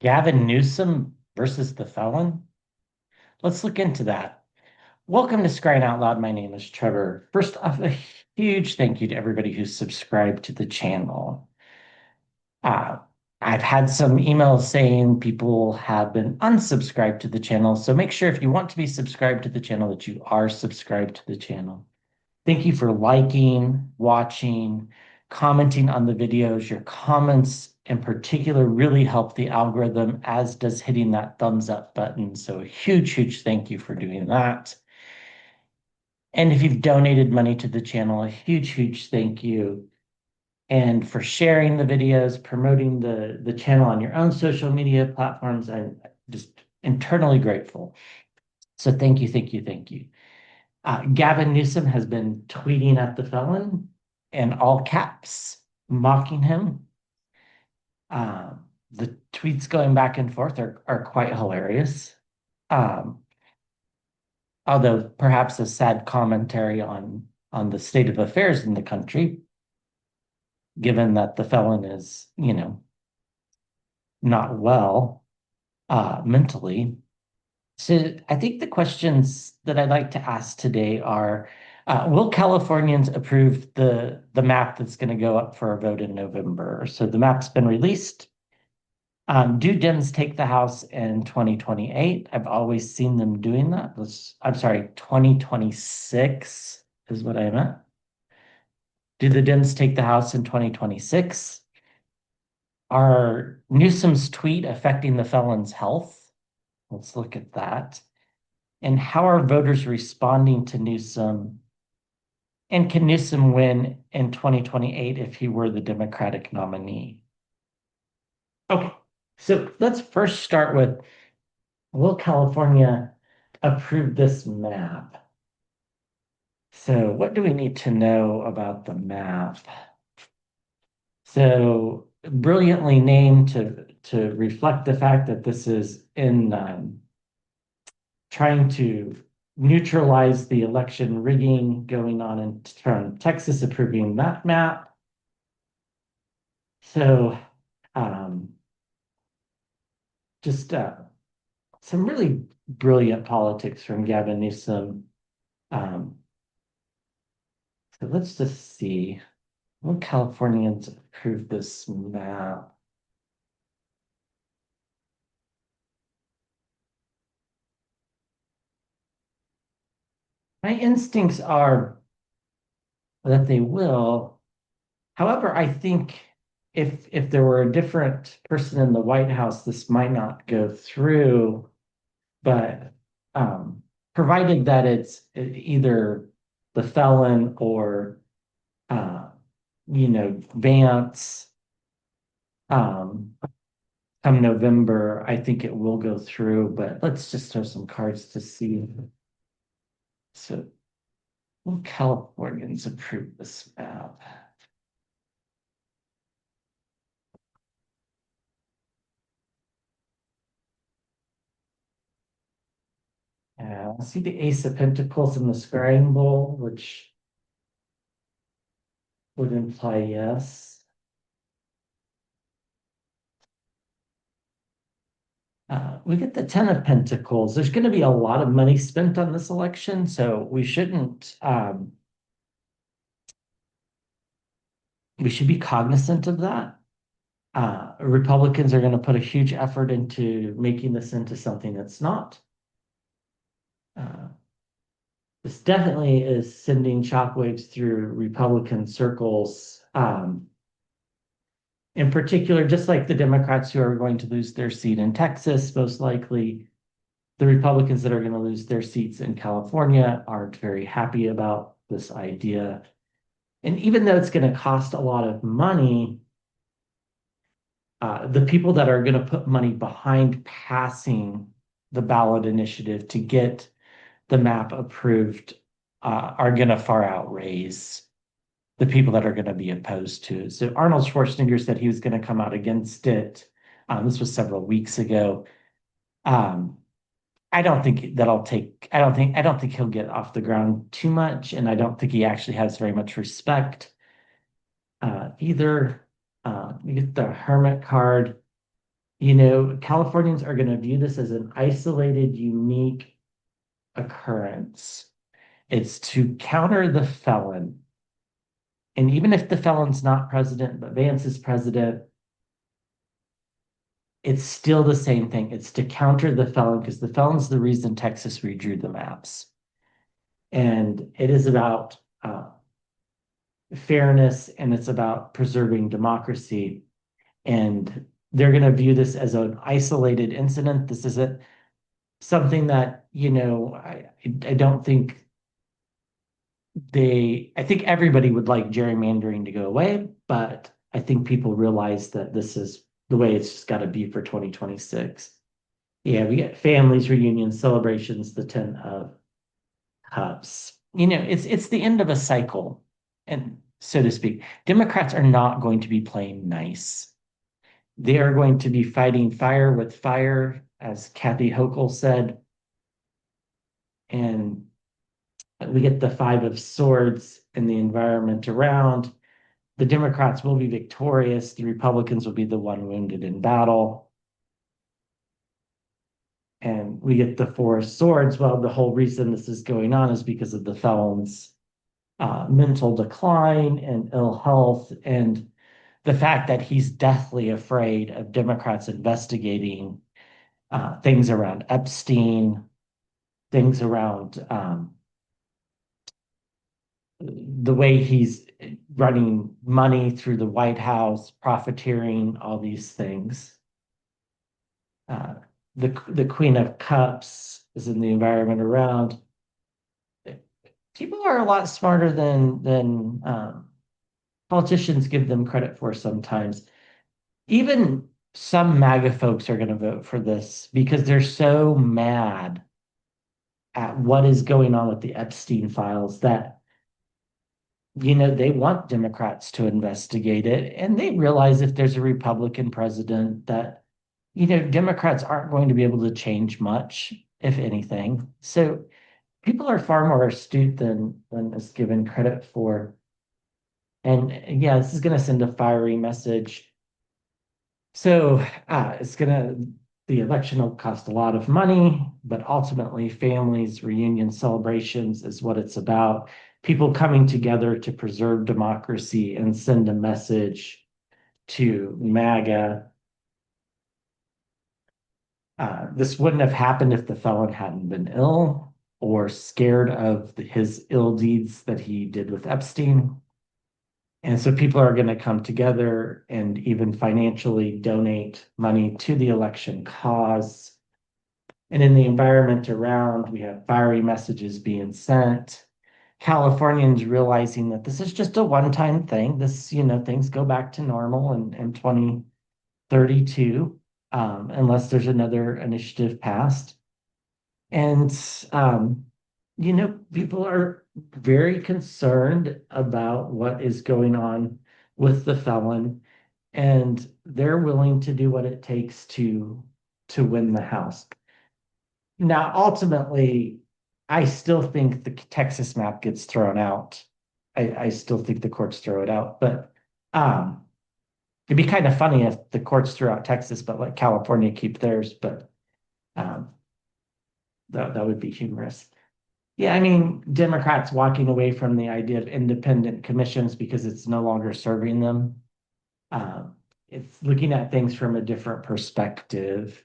Gavin Newsom versus the felon? Let's look into that. Welcome to Scrying Out Loud. My name is Trevor. First off, a huge thank you to everybody who's subscribed to the channel. Uh, I've had some emails saying people have been unsubscribed to the channel, so make sure if you want to be subscribed to the channel that you are subscribed to the channel. Thank you for liking, watching, commenting on the videos. Your comments in particular really help the algorithm, as does hitting that thumbs up button. So a huge, huge thank you for doing that. And if you've donated money to the channel, a huge, huge thank you. And for sharing the videos, promoting the channel on your own social media platforms, I'm just internally grateful. So thank you, thank you, thank you. Gavin Newsom has been tweeting at the felon in all caps, mocking him. The tweets going back and forth are quite hilarious. Um, Although perhaps a sad commentary on the state of affairs in the country, given that the felon is, not well mentally. So I think the questions that I'd like to ask today are, will Californians approve the map that's going to go up for a vote in November? So the map's been released. Do DEMS take the House in 2028? I've always seen them doing that. I'm sorry, 2026 is what I meant. Do the DEMS take the House in 2026? Are Newsom's tweet affecting the felon's health? Let's look at that. And how are voters responding to Newsom? And can Newsom win in 2028 if he were the Democratic nominee? Okay, so let's first start with, will California approve this map? So what do we need to know about the map? So brilliantly named to reflect the fact that this is in trying to neutralize the election rigging going on in Texas, approving that map. So um, just some really brilliant politics from Gavin Newsom. Um, so let's just see. Will Californians approve this map? My instincts are that they will. However, I think if there were a different person in the White House, this might not go through. But provided that it's either the felon or Vance, um, come November, I think it will go through. But let's just throw some cards to see. So, will Californians approve this map? I see the Ace of Pentacles in the Scrying Bowl, which would imply yes. We get the Ten of Pentacles. There's going to be a lot of money spent on this election, so we should be cognizant of that. Republicans are going to put a huge effort into making this into something that's not. Uh, this definitely is sending shockwaves through Republican circles. In particular, just like the Democrats who are going to lose their seat in Texas, most likely, the Republicans that are going to lose their seats in California aren't very happy about this idea. And even though it's going to cost a lot of money, the people that are going to put money behind passing the ballot initiative to get the map approved are going to far outraise the people that are going to be opposed to it. So Arnold Schwarzenegger said he was going to come out against it. This was several weeks ago. Um, I don't think that'll take, I don't think he'll get off the ground too much. And I don't think he actually has very much respect either. You get the Hermit card. Californians are going to view this as an isolated, unique occurrence. It's to counter the felon. And even if the felon's not president, but Vance is president, it's still the same thing. It's to counter the felon because the felon's the reason Texas redrew the maps. And it is about fairness and it's about preserving democracy. And they're going to view this as an isolated incident. This isn't something that, I don't think I think everybody would like gerrymandering to go away, but I think people realize that this is the way it's just got to be for 2026. Yeah, we get families, reunions, celebrations, the 10 of Cups. It's the end of a cycle, and so to speak. Democrats are not going to be playing nice. They are going to be fighting fire with fire, as Kathy Hochul said. And we get the Five of Swords and the environment around. The Democrats will be victorious. The Republicans will be the one wounded in battle. And we get the Four of Swords. Well, the whole reason this is going on is because of the felon's mental decline and ill health, and the fact that he's deathly afraid of Democrats investigating things around Epstein, things around the way he's running money through the White House, profiteering, all these things. The Queen of Cups is in the environment around. People are a lot smarter than politicians give them credit for sometimes. Even some MAGA folks are going to vote for this because they're so mad at what is going on with the Epstein files that they want Democrats to investigate it. And they realize if there's a Republican president that, Democrats aren't going to be able to change much, if anything. So people are far more astute than is given credit for. And yeah, this is going to send a fiery message. So the election will cost a lot of money, but ultimately families, reunions, celebrations is what it's about. People coming together to preserve democracy and send a message to MAGA. This wouldn't have happened if the felon hadn't been ill or scared of his ill deeds that he did with Epstein. And so people are going to come together and even financially donate money to the election cause. And in the environment around, we have fiery messages being sent. Californians realizing that this is just a one-time thing. Things go back to normal in 2032, unless there's another initiative passed. And, people are very concerned about what is going on with the felon, and they're willing to do what it takes to win the House. Now, ultimately, I still think the Texas map gets thrown out. I still think the courts throw it out, but it'd be kind of funny if the courts threw out Texas, but let California keep theirs. But um, that would be humorous. Yeah, I mean, Democrats walking away from the idea of independent commissions because it's no longer serving them. It's looking at things from a different perspective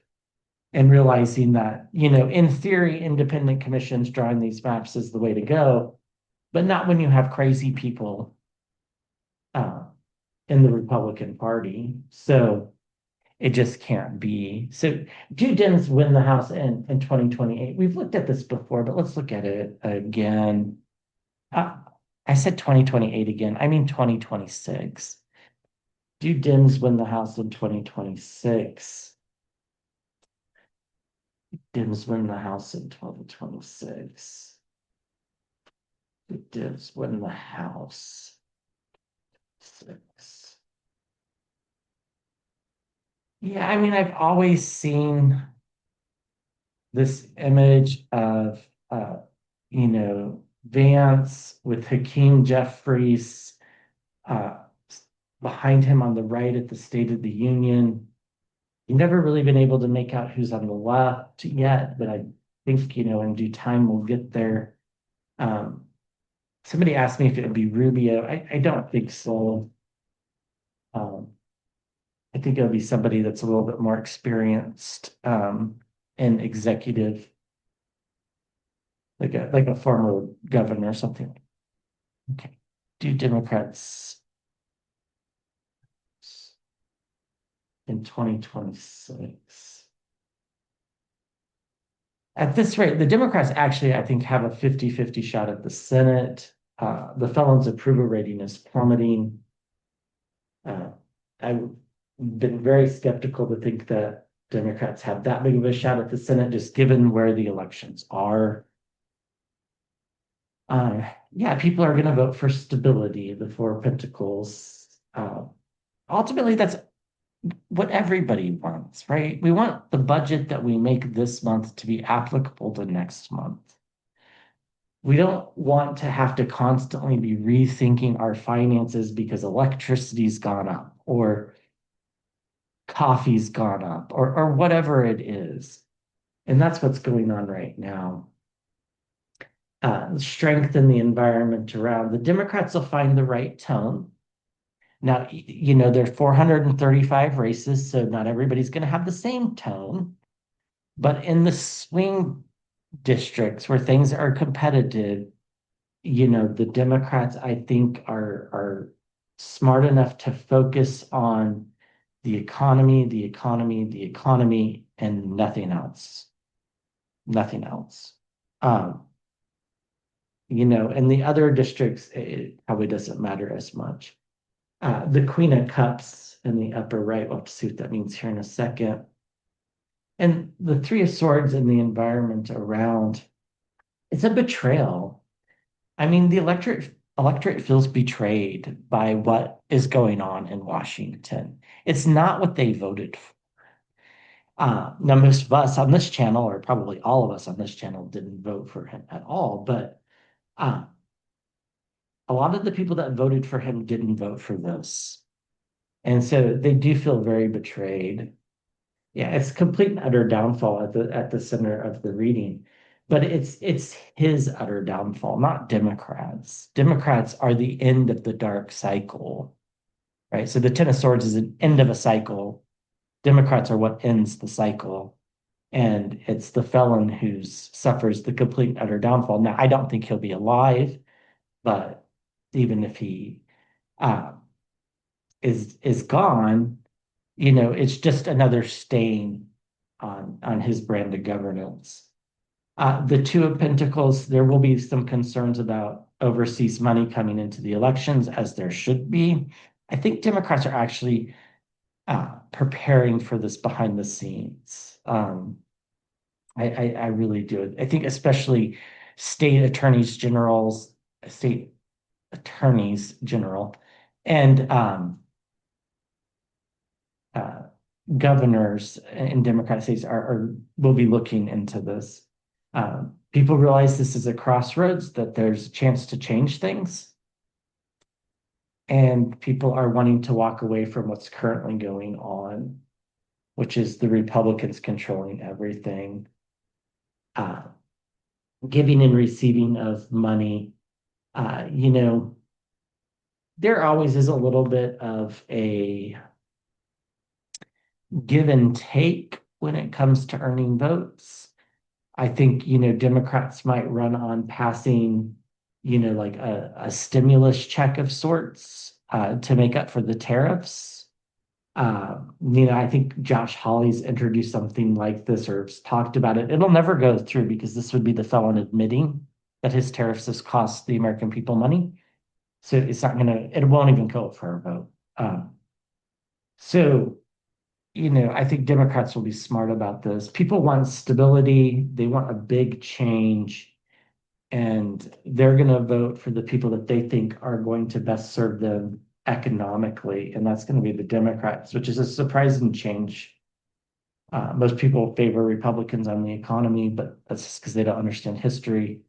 and realizing that, in theory, independent commissions drawing these maps is the way to go, but not when you have crazy people in the Republican Party. So it just can't be. So do Dems win the House in 2028? We've looked at this before, but let's look at it again. I said 2028 again. I mean 2026. Do Dems win the House in 2026? Dems win the House in 2026. Do Dems win the House? 6. Yeah, I mean, I've always seen this image of Vance with Hakeem Jeffries behind him on the right at the State of the Union. You've never really been able to make out who's on the left yet, but I think, in due time we'll get there. Um, Somebody asked me if it would be Rubio. I don't think so. Um, I think it'll be somebody that's a little bit more experienced in executive, like a former governor or something. Okay. Do Democrats in 2026? At this rate, the Democrats actually, I think, have a 50-50 shot at the Senate. The felons' approval rating is plummeting. I've been very skeptical to think that Democrats have that big of a shot at the Senate, just given where the elections are. Yeah, people are going to vote for stability, the Four of Pentacles. Ultimately, that's what everybody wants, right? We want the budget that we make this month to be applicable to next month. We don't want to have to constantly be rethinking our finances because electricity's gone up or coffee's gone up or whatever it is. And that's what's going on right now. Strengthen the environment around. The Democrats will find the right tone. Now, there are 435 races, so not everybody's going to have the same tone. But in the swing districts where things are competitive, the Democrats, I think, are smart enough to focus on the economy, the economy, the economy, and nothing else. Nothing else. In the other districts, it probably doesn't matter as much. The Queen of Cups in the upper right, we'll have to see what that means here in a second. And the Three of Swords in the environment around, it's a betrayal. I mean, the electorate feels betrayed by what is going on in Washington. It's not what they voted for. Now, most of us on this channel, or probably all of us on this channel, didn't vote for him at all, but uh, a lot of the people that voted for him didn't vote for this. And so they do feel very betrayed. Yeah, it's complete and utter downfall at the center of the reading. But it's his utter downfall, not Democrats. Democrats are the end of the dark cycle, right? So the Ten of Swords is an end of a cycle. Democrats are what ends the cycle. And it's the felon who suffers the complete and utter downfall. Now, I don't think he'll be alive, but even if he uh, is gone, it's just another stain on his brand of governance. The Two of Pentacles, there will be some concerns about overseas money coming into the elections, as there should be. I think Democrats are actually preparing for this behind the scenes. I really do. I think especially state attorneys general, and uh, governors in Democratic states will be looking into this. People realize this is a crossroads, that there's a chance to change things, and people are wanting to walk away from what's currently going on, which is the Republicans controlling everything, giving and receiving of money. There always is a little bit of a give and take when it comes to earning votes. I think, Democrats might run on passing, like a stimulus check of sorts to make up for the tariffs. I think Josh Hawley's introduced something like this or talked about it. It'll never go through because this would be the felon admitting that his tariffs has cost the American people money. So it won't even go for a vote. So I think Democrats will be smart about this. People want stability, they want a big change, and they're going to vote for the people that they think are going to best serve them economically, and that's going to be the Democrats, which is a surprising change. Most people favor Republicans on the economy, but that's just because they don't understand history.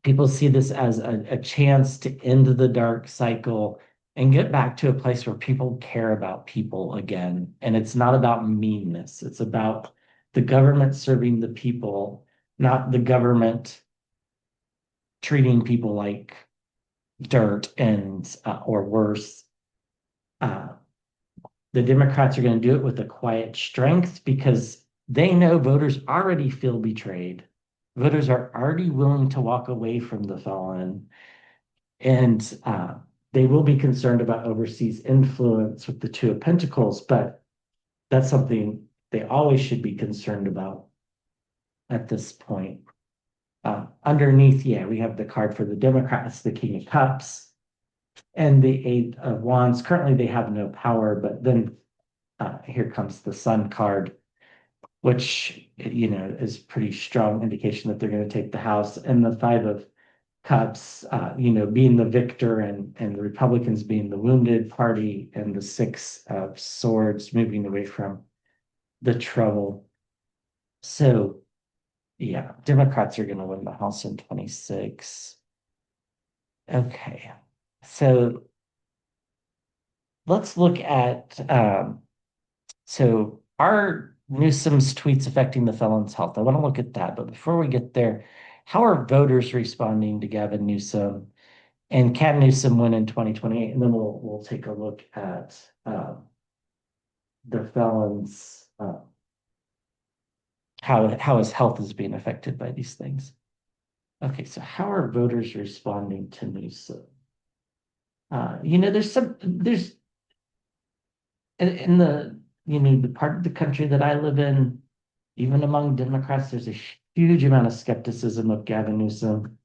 People see this as a chance to end the dark cycle and get back to a place where people care about people again. And it's not about meanness. It's about the government serving the people, not the government treating people like dirt and or worse. Uh, the Democrats are going to do it with a quiet strength because they know voters already feel betrayed. Voters are already willing to walk away from the felon, and they will be concerned about overseas influence with the Two of Pentacles, but that's something they always should be concerned about at this point. Underneath, yeah, we have the card for the Democrats, the King of Cups, and the Eight of Wands. Currently, they have no power, but then here comes the Sun card, which is pretty strong indication that they're going to take the House, and the Five of Cups, being the victor, and the Republicans being the wounded party, and the Six of Swords moving away from the trouble. So, yeah, Democrats are going to win the House in 26. Okay, so let's look at so are Newsom's tweets affecting the felon's health? I want to look at that, but before we get there, how are voters responding to Gavin Newsom? And can Newsom win in 2028? And then we'll take a look at the felon's how his health is being affected by these things. Okay, so how are voters responding to Newsom? There's in the part of the country that I live in, even among Democrats, there's a huge amount of skepticism of Gavin Newsom.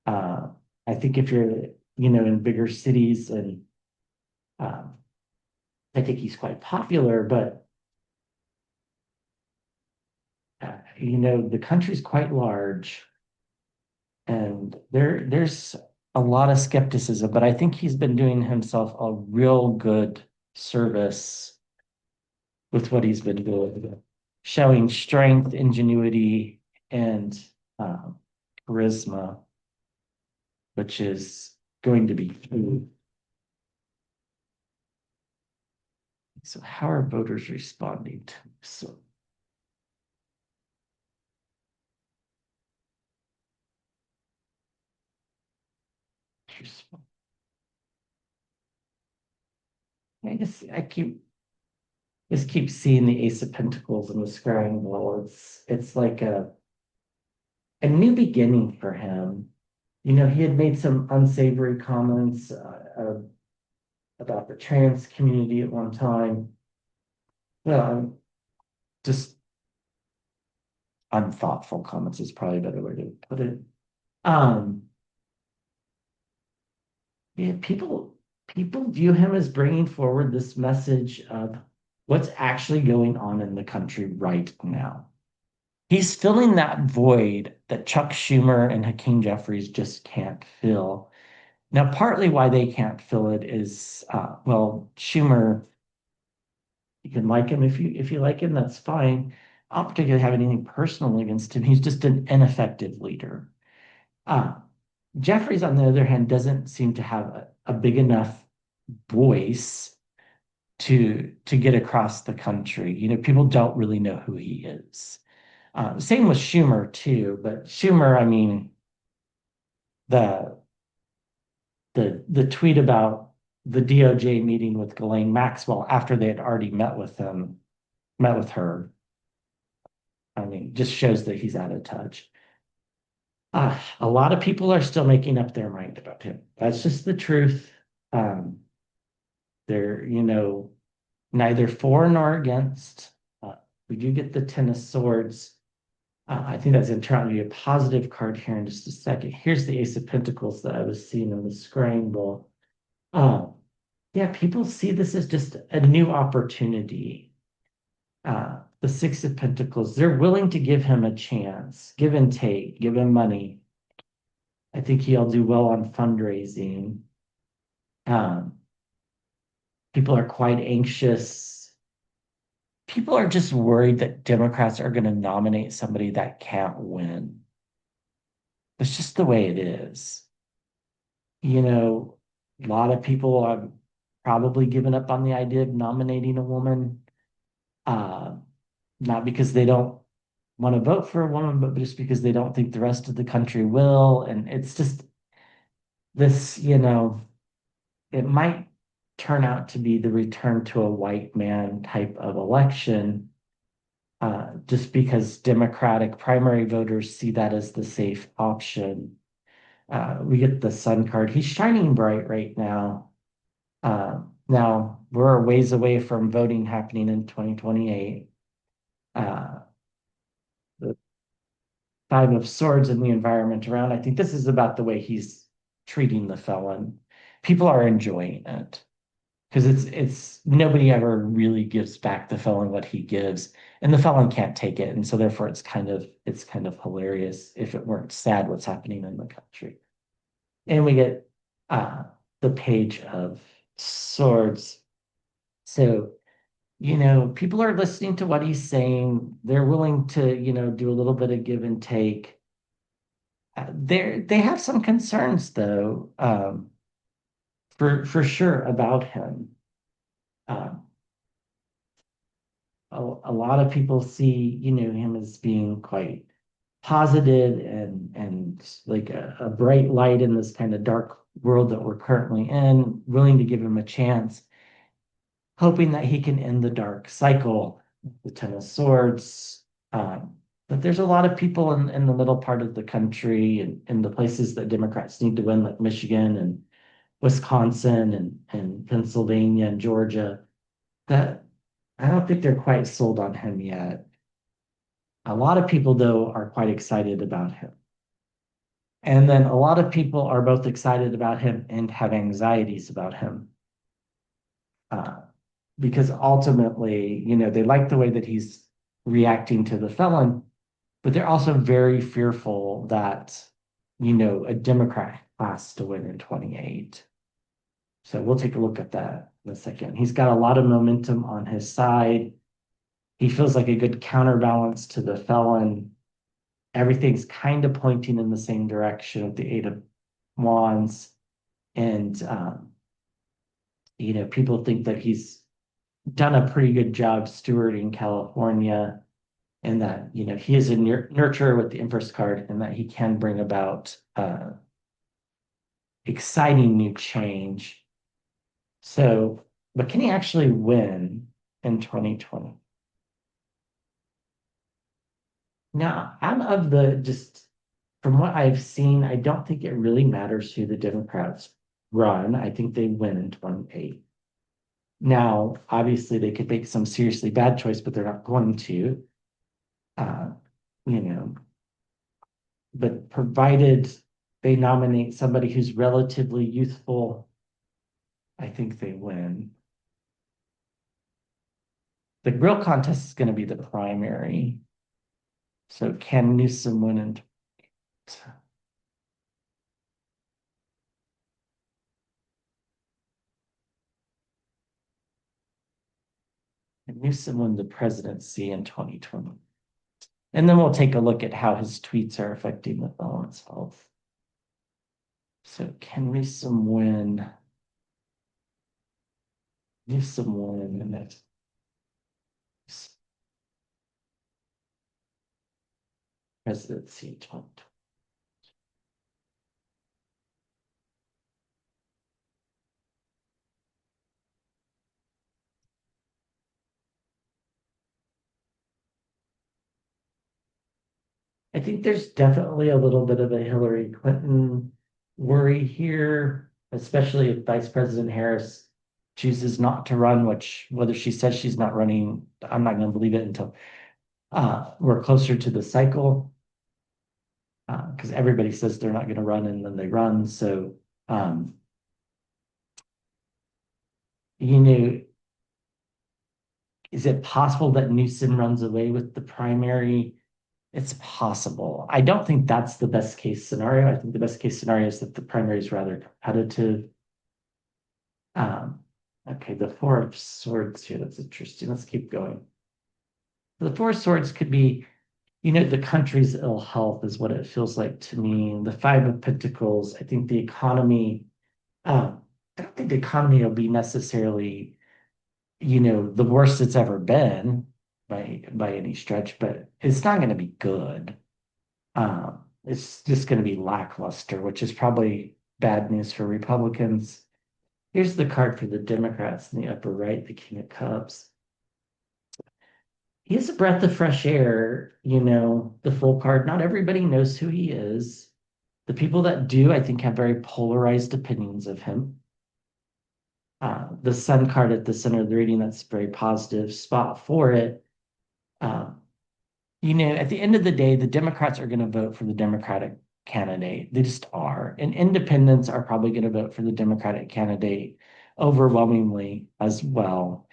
Uh, I think if you're, in bigger cities, and um, I think he's quite popular, but the country's quite large, and there's a lot of skepticism, but I think he's been doing himself a real good service with what he's been doing, showing strength, ingenuity, and um, charisma, which is going to be key. So how are voters responding to so I keep seeing the Ace of Pentacles and the Scrying Ball. It's like a new beginning for him. He had made some unsavory comments about the trans community at one time. Well, just unthoughtful comments is probably a better way to put it. Um, yeah, people view him as bringing forward this message of what's actually going on in the country right now. He's filling that void that Chuck Schumer and Hakeem Jeffries just can't fill. Now, partly why they can't fill it is, well, Schumer, you can like him if you like him, that's fine. I don't particularly have anything personal against him. He's just an ineffective leader. Uh, Jeffries, on the other hand, doesn't seem to have a big enough voice to get across the country. People don't really know who he is. Same with Schumer too, but Schumer, I mean, the the tweet about the DOJ meeting with Ghislaine Maxwell after they had already met with her. I mean, just shows that he's out of touch. A lot of people are still making up their mind about him. That's just the truth. Um, they're, neither for nor against. We do get the Ten of Swords. I think that's going to turn out to be a positive card here in just a second. Here's the Ace of Pentacles that I was seeing in the Scrying Bowl. Yeah, people see this as just a new opportunity. The Six of Pentacles, they're willing to give him a chance, give and take, give him money. I think he'll do well on fundraising. Um, People are quite anxious. People are just worried that Democrats are going to nominate somebody that can't win. It's just the way it is. A lot of people probably given up on the idea of nominating a woman, uh, not because they don't want to vote for a woman, but just because they don't think the rest of the country will. And it's just this, it might turn out to be the return to a white man type of election, just because Democratic primary voters see that as the safe option. We get the sun card. He's shining bright right now. Now we're a ways away from voting happening in 2028. The Five of Swords and the environment around. I think this is about the way he's treating the felon. People are enjoying it because it's nobody ever really gives back the felon what he gives, and the felon can't take it, and so therefore it's kind of hilarious if it weren't sad what's happening in the country. And we get uh the Page of Swords. So, people are listening to what he's saying. They're willing to, do a little bit of give and take. They have some concerns though, for sure about him. Um, a lot of people see, him as being quite positive and like a bright light in this kind of dark world that we're currently in, willing to give him a chance, hoping that he can end the dark cycle, the Ten of Swords. But there's a lot of people in the middle part of the country and in the places that Democrats need to win, like Michigan and Wisconsin and Pennsylvania and Georgia, that I don't think they're quite sold on him yet. A lot of people, though, are quite excited about him. And then a lot of people are both excited about him and have anxieties about him. Uh, because ultimately, they like the way that he's reacting to the felon, but they're also very fearful that, a Democrat has to win in 28. So we'll take a look at that in a second. He's got a lot of momentum on his side. He feels like a good counterbalance to the felon. Everything's kind of pointing in the same direction with the Eight of Wands. And, people think that he's done a pretty good job stewarding California, and that, he is a nurturer with the Empress card, and that he can bring about exciting new change. So, but can he actually win in 2020? Now, out of just from what I've seen, I don't think it really matters who the Democrats run. I think they win in 28. Now, obviously, they could make some seriously bad choice, but they're not going to. Uh, you know, but provided they nominate somebody who's relatively youthful, I think they win. The real contest is going to be the primary. So can Newsom win in Newsom win the presidency in 2020? And then we'll take a look at how his tweets are affecting the felon's health. So can Newsom win? Newsom win in it. Presidency in 2020. I think there's definitely a little bit of a Hillary Clinton worry here, especially if Vice President Harris chooses not to run, which whether she says she's not running, I'm not going to believe it until we're closer to the cycle, because everybody says they're not going to run and then they run. So, um, you know, is it possible that Newsom runs away with the primary? It's possible. I don't think that's the best case scenario. I think the best case scenario is that the primary is rather competitive. Um, okay, the Four of Swords here. That's interesting. Let's keep going. The Four of Swords could be, the country's ill health is what it feels like to me. The Five of Pentacles, I think the economy, um, I don't think the economy will be necessarily, the worst it's ever been by any stretch, but it's not going to be good. It's just going to be lackluster, which is probably bad news for Republicans. Here's the card for the Democrats in the upper right, the King of Cups. He is a breath of fresh air, the full card. Not everybody knows who he is. The people that do, I think, have very polarized opinions of him. The Sun card at the center of the reading, that's a very positive spot for it. Um, at the end of the day, the Democrats are going to vote for the Democratic candidate. They just are. And independents are probably going to vote for the Democratic candidate overwhelmingly as well,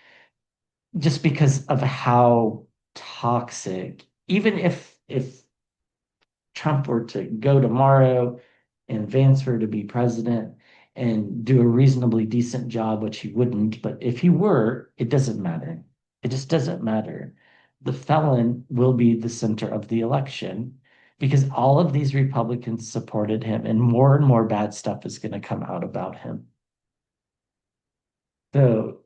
just because of how toxic, even if Trump were to go tomorrow and Vance were to be president and do a reasonably decent job, which he wouldn't, but if he were, it doesn't matter. It just doesn't matter. The felon will be the center of the election because all of these Republicans supported him, and more bad stuff is going to come out about him. So,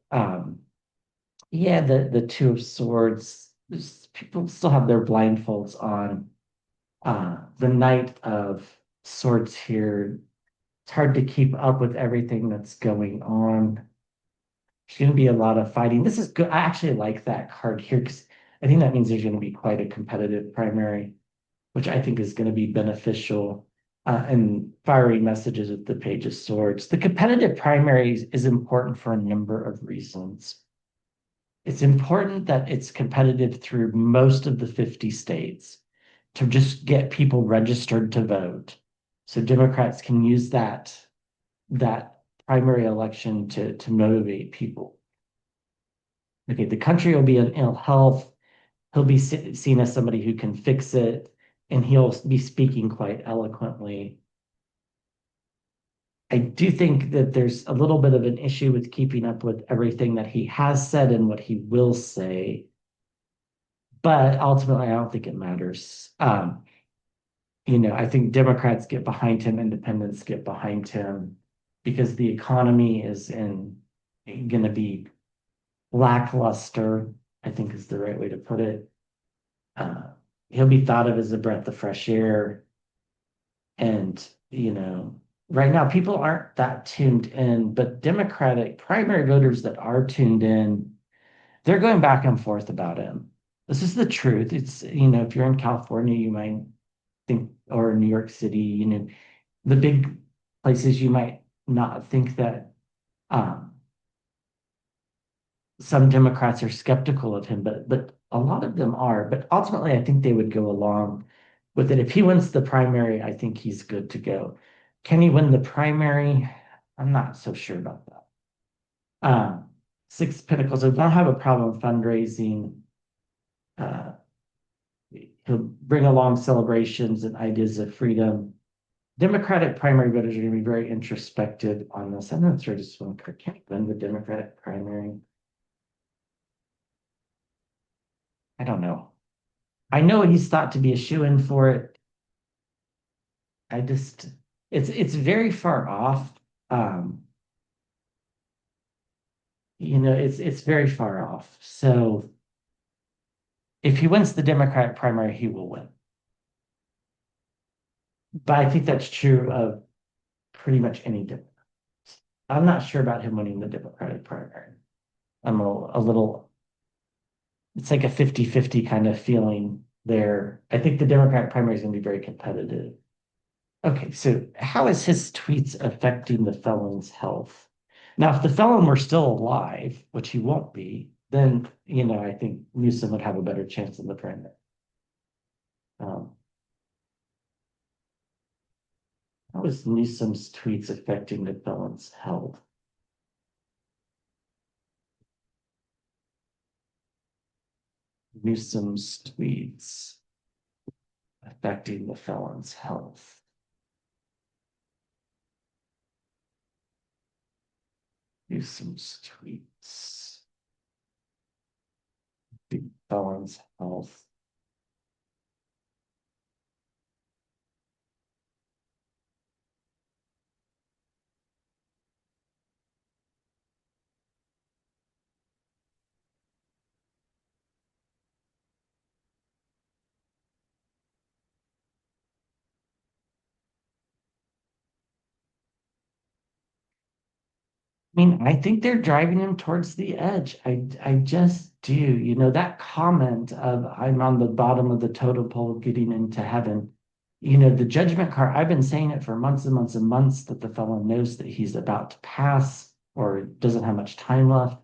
yeah, the Two of Swords, people still have their blindfolds on. The Knight of Swords here, it's hard to keep up with everything that's going on. There's going to be a lot of fighting. This is good. I actually like that card here because I think that means there's going to be quite a competitive primary, which I think is going to be beneficial and firing messages with the Page of Swords. The competitive primary is important for a number of reasons. It's important that it's competitive through most of the 50 states to just get people registered to vote. So Democrats can use that primary election to motivate people. Okay, the country will be in ill health. He'll be seen as somebody who can fix it, and he'll be speaking quite eloquently. I do think that there's a little bit of an issue with keeping up with everything that he has said and what he will say, but ultimately, I don't think it matters. I think Democrats get behind him, independents get behind him because the economy is going to be lackluster, I think is the right way to put it. Uh, he'll be thought of as a breath of fresh air. And, right now people aren't that tuned in, but Democratic primary voters that are tuned in, they're going back and forth about him. This is the truth. It's, if you're in California, you might think, or New York City, the big places you might not think that some Democrats are skeptical of him, but a lot of them are. But ultimately, I think they would go along with it. If he wins the primary, I think he's good to go. Can he win the primary? I'm not so sure about that. Six Pentacles, I don't have a problem fundraising. Uh, he'll bring along celebrations and ideas of freedom. Democratic primary voters are going to be very introspective on this. I'm not sure just one card. Can he win the Democratic primary? I don't know. I know he's thought to be a shoo-in for it. I just, it's very far off. Um, it's very far off. So if he wins the Democratic primary, he will win. But I think that's true of pretty much any Democrat. I'm not sure about him winning the Democratic primary. I'm a little, it's like a 50-50 kind of feeling there. I think the Democratic primary is going to be very competitive. Okay, so how is his tweets affecting the felon's health? Now, if the felon were still alive, which he won't be, then, I think Newsom would have a better chance in the primary. Um, how is Newsom's tweets affecting the felon's health? Newsom's tweets affecting the felon's health. Newsom's tweets, the felon's health. mean, I think they're driving him towards the edge. I just do. You know, that comment of I'm on the bottom of the totem pole getting into heaven. You know, the judgment car, I've been saying it for months and months and months that the fellow knows that he's about to pass or doesn't have much time left.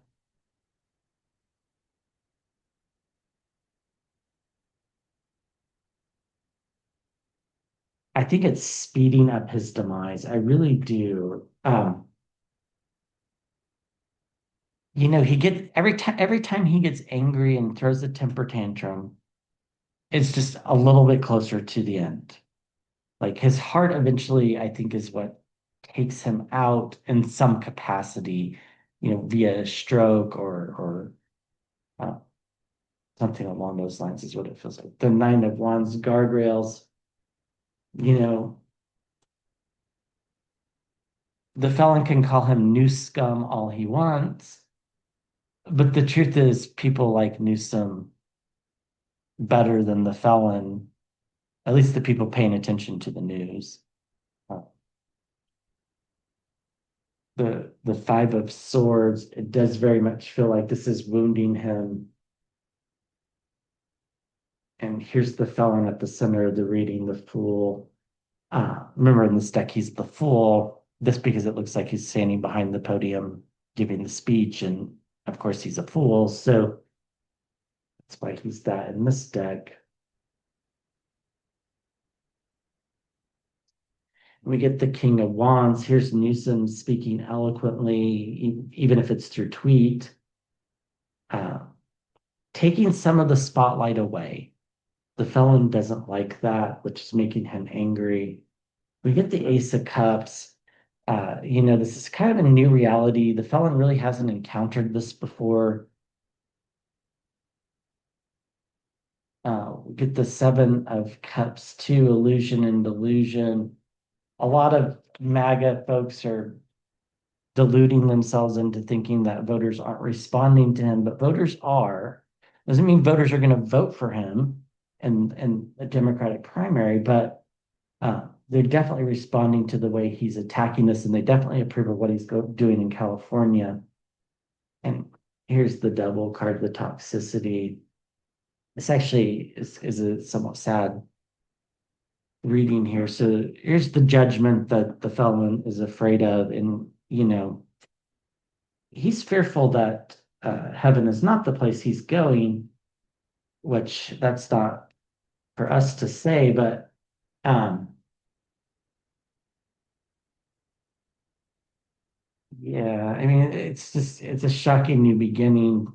I think it's speeding up his demise. I really do. You know, he gets every time he gets angry and throws a temper tantrum, it's just a little bit closer to the end. Like his heart eventually, I think, is what takes him out in some capacity, you know, via stroke or uh, something along those lines is what it feels like. The Nine of Wands guardrails, you know, the felon can call him new scum all he wants, but the truth is people like Newsom better than the felon, at least the people paying attention to the news. Uh, the Five of Swords, it does very much feel like this is wounding him. And here's the felon at the center of the reading, the fool. Remember in this deck, he's the fool. This because it looks like he's standing behind the podium giving the speech, and of course he's a fool. So that's why he's that in this deck. We get the King of Wands. Here's Newsom speaking eloquently, even if it's through tweet, uh, taking some of the spotlight away. The felon doesn't like that, which is making him angry. We get the Ace of Cups. You know, this is kind of a new reality. The felon really hasn't encountered this before. We get the Seven of Cups too, illusion and delusion. A lot of MAGA folks are deluding themselves into thinking that voters aren't responding to him, but voters are. Doesn't mean voters are going to vote for him in a Democratic primary, but they're definitely responding to the way he's attacking this, and they definitely approve of what he's doing in California. And here's the double card, the toxicity. This actually is a somewhat sad reading here. So here's the judgment that the felon is afraid of, and you know, he's fearful that heaven is not the place he's going, which that's not for us to say, but yeah, I mean, it's a shocking new beginning.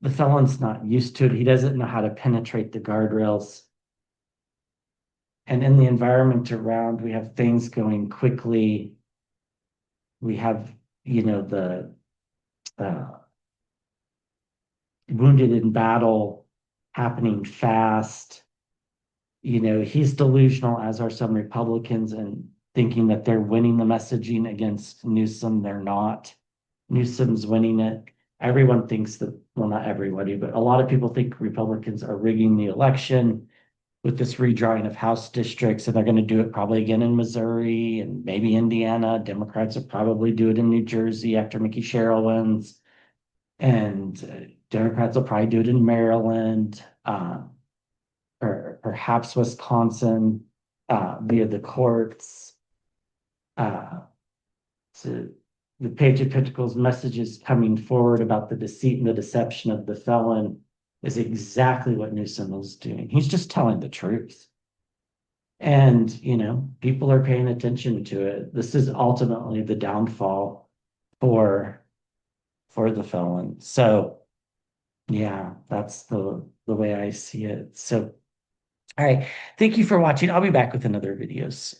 The felon's not used to it. He doesn't know how to penetrate the guardrails. And in the environment around, we have things going quickly. We have, you know, the uh, wounded in battle happening fast. You know, he's delusional, as are some Republicans, and thinking that they're winning the messaging against Newsom. They're not. Newsom's winning it. Everyone thinks that, well, not everybody, but a lot of people think Republicans are rigging the election with this redrawing of House districts, and they're going to do it probably again in Missouri and maybe Indiana. Democrats will probably do it in New Jersey after Mickey Sherrill wins, and Democrats will probably do it in Maryland, or perhaps Wisconsin via the courts. Uh, so the Page of Pentacles messages coming forward about the deceit and the deception of the felon is exactly what Newsom is doing. He's just telling the truth. And, you know, people are paying attention to it. This is ultimately the downfall for the felon. So yeah, that's the way I see it. So all right. Thank you for watching. I'll be back with another videos.